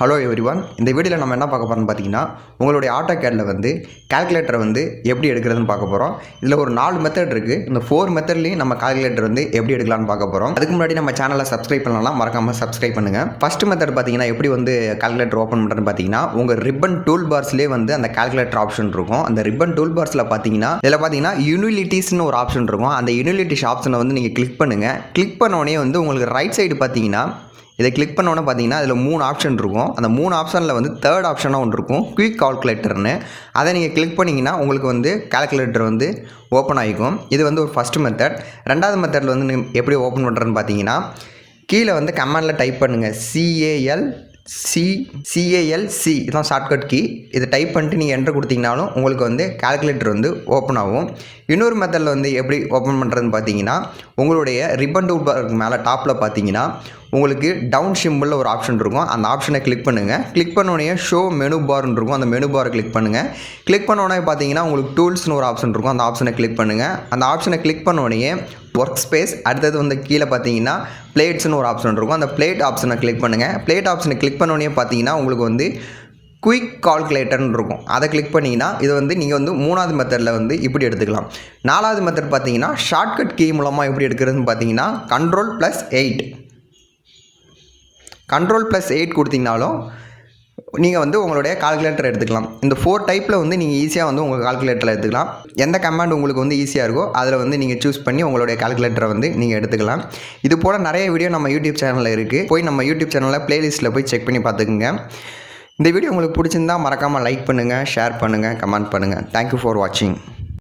Hello everyone. இந்த வீடியோவில் நம்ம என்ன பார்க்க போகிறோம்னு பார்த்தீங்கன்னா, உங்களுடைய AutoCADல வந்து கால்குலேட்டரை வந்து எப்படி எடுக்கிறதுன்னு பார்க்க போகிறோம். இதில் ஒரு 4 மெத்தட் இருக்குது. இந்த 4 மெத்தட்லேயும் நம்ம கால்குலேட்டர் வந்து எப்படி எடுக்கலாம்னு பார்க்க போகிறோம். அதுக்கு முன்னாடி நம்ம சேனலை சப்ஸ்கிரைப் பண்ணலாம், மறக்காமல் சப்ஸ்கிரைப் பண்ணுங்கள். ஃபஸ்ட் மெத்தட் பார்த்தீங்கன்னா, எப்படி வந்து கால்குலேட்டர் ஓப்பன் பண்ணுறதுன்னு பார்த்தீங்கன்னா, உங்கள் ரிப்பன் டூல் பார்ஸ்லேயே வந்து அந்த கால்குலேட்டர் ஆப்ஷன் இருக்கும். அந்த ரிப்பன் டூல் பார்ஸில் பார்த்தீங்கன்னா, இதில் பார்த்தீங்கன்னா யூனிலிட்டிஸ்னு ஒரு ஆப்ஷன் இருக்கும். அந்த யூனிலிட்டிஸ் ஆப்ஷனை வந்து நீங்கள் கிளிக் பண்ணுங்கள். கிளிக் பண்ணோடனே வந்து உங்களுக்கு ரைட் சைடு பார்த்தீங்கன்னா, இதை கிளிக் பண்ணோன்னே பார்த்தீங்கன்னா அதில் 3 ஆப்ஷன் இருக்கும். அந்த 3 ஆப்ஷனில் வந்து தேர்ட் ஆப்ஷனாக ஒன்று இருக்கும், குயிக் கால்குலேட்டர்னு. அதை நீங்கள் கிளிக் பண்ணிங்கன்னா உங்களுக்கு வந்து கால்குலேட்டர் வந்து ஓப்பன் ஆகிக்கும். இது வந்து ஒரு ஃபஸ்ட் மெத்தட். ரெண்டாவது மெத்தடில் வந்து நீங்கள் எப்படி ஓப்பன் பண்ணுறதுன்னு பார்த்தீங்கன்னா, கீழே வந்து கமாண்டில் டைப் பண்ணுங்கள் CALC இதுதான் ஷார்ட்கட் கீ. இதை டைப் பண்ணிட்டு நீங்கள் என்ட்ரு கொடுத்தீங்கனாலும் உங்களுக்கு வந்து கால்குலேட்டர் வந்து ஓப்பன் ஆகும். இன்னொரு மெத்தடில் வந்து எப்படி ஓப்பன் பண்ணுறதுன்னு பார்த்தீங்கன்னா, உங்களுடைய ரிப்பன் டூல் பாருக்கு மேலே டாப்பில் பார்த்தீங்கன்னா உங்களுக்கு டவுன் சிம்பிளில் ஒரு ஆப்ஷன் இருக்கும். அந்த ஆப்ஷனை கிளிக் பண்ணுங்கள். கிளிக் பண்ணோடனே ஷோ மெனு பார்னு இருக்கும். அந்த மெனு பாரை கிளிக் பண்ணுங்கள். கிளிக் பண்ணோடனே பார்த்தீங்கன்னா உங்களுக்கு டூல்ஸ்னு ஒரு ஆப்ஷன் இருக்கும். அந்த ஆப்ஷனை கிளிக் பண்ணுங்கள். அந்த ஆப்ஷனை கிளிக் பண்ணோடனே ஒர்க் ஸ்பேஸ், அடுத்தது வந்து கீழே பார்த்தீங்கன்னா பிளேட்ஸ்னு ஒரு ஆப்ஷன் இருக்கும். அந்த பிளேட் ஆப்ஷனை கிளிக் பண்ணுங்கள். பிளேட் ஆப்ஷனை கிளிக் பண்ணோடனே பார்த்தீங்கன்னா உங்களுக்கு வந்து குயிக் கால்குலேட்டர்னு இருக்கும். அதை கிளிக் பண்ணிங்கன்னா இது வந்து நீங்கள் வந்து 3வது மெத்தடில் வந்து இப்படி எடுத்துக்கலாம். 4வது மெத்தட் பார்த்தீங்கன்னா ஷார்ட்கட் கீ மூலமாக எப்படி எடுக்கிறதுன்னு பார்த்தீங்கன்னா Ctrl+8 கொடுத்தீங்கனாலும் நீங்கள் வந்து உங்களுடைய கால்குலேட்டர் எடுத்துக்கலாம். இந்த 4 டைப்பில் வந்து நீங்கள் ஈஸியாக வந்து உங்கள் கால்குலேட்டரில் எடுத்துக்கலாம். எந்த கமாண்ட் உங்களுக்கு வந்து ஈஸியாக இருக்கோ அதில் வந்து நீங்கள் சூஸ் பண்ணி உங்களுடைய கால்குலேட்டரை வந்து நீங்கள் எடுத்துக்கலாம். இது போல் நிறைய வீடியோ நம்ம யூடியூப் சேனலில் இருக்குது. போய் நம்ம யூடியூப் சேனலில் ப்ளேலிஸ்ட்டில் போய் செக் பண்ணி பார்த்துக்குங்க. இந்த வீடியோ உங்களுக்கு பிடிச்சிருந்தால் மறக்காமல் லைக் பண்ணுங்கள், ஷேர் பண்ணுங்கள், கமெண்ட் பண்ணுங்கள். தேங்க்யூ ஃபார் வாட்சிங்.